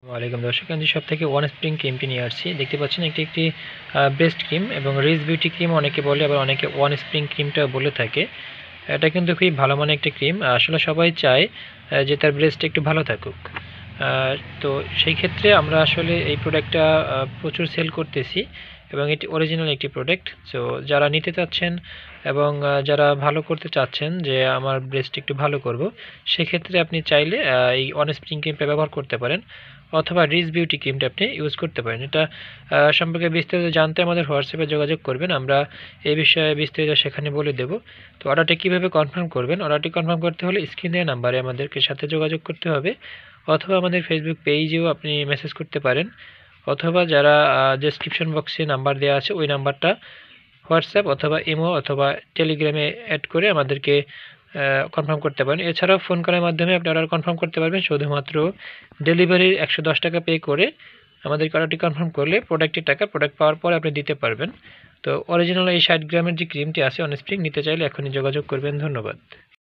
ওয়ালাইকুম দর্শক, আমি সব থেকে ওয়ান স্প্রিং ক্রিমটি নিয়ে আসছি। দেখতে পাচ্ছেন একটি ব্রেস্ট ক্রিম এবং রিচ বিউটি ক্রিম অনেকে বলে, আবার অনেকে ওয়ান স্প্রিং ক্রিমটা বলে থাকে। এটা কিন্তু খুবই ভালো মানের একটা ক্রিম। আসলে সবাই চায় যে তার ব্রেস্ট একটু ভালো থাকুক। তো সেই ক্ষেত্রে আমরা আসলে এই প্রোডাক্টটা প্রচুর সেল করতেছি এবং এটি অরিজিনাল একটি প্রোডাক্ট। সো যারা নিতে চাচ্ছেন এবং যারা ভালো করতে চাচ্ছেন যে আমার ব্রেস্ট একটু ভালো করব, সেক্ষেত্রে আপনি চাইলে এই ওয়ান স্প্রিং ক্রিমটা ব্যবহার করতে পারেন, অথবা রিচ বিউটি ক্রিমটা আপনি ইউজ করতে পারেন। এটা সম্পর্কে বিস্তারিত জানতে আমাদের হোয়াটসঅ্যাপে যোগাযোগ করবেন, আমরা এই বিষয়ে বিস্তারিত সেখানে বলে দেব। তো অর্ডারটা কীভাবে কনফার্ম করবেন? অর্ডারটি কনফার্ম করতে হলে স্ক্রিন দেওয়া নাম্বারে আমাদেরকে সাথে যোগাযোগ করতে হবে, অথবা আমাদের ফেসবুক পেজেও আপনি মেসেজ করতে পারেন, অথবা যারা ডেসক্রিপশন বক্সে নাম্বার দেওয়া আছে ওই নাম্বারটা হোয়াটসঅ্যাপ অথবা ইমো অথবা টেলিগ্রামে অ্যাড করে আমাদেরকে কনফার্ম করতে পারেন। এছাড়াও ফোন কলের মাধ্যমে আপনি অর্ডার কনফার্ম করতে পারবেন। শুধুমাত্র ডেলিভারির 110 টাকা পে করে আমাদেরকে অর্ডারটি কনফার্ম করলে প্রোডাক্টের টাকা প্রোডাক্ট পাওয়ার পরে আপনি দিতে পারবেন। তো অরিজিনাল এই 60 গ্রামের যে ক্রিমটি আছে অন স্প্রিং নিতে চাইলে এখনই যোগাযোগ করবেন। ধন্যবাদ।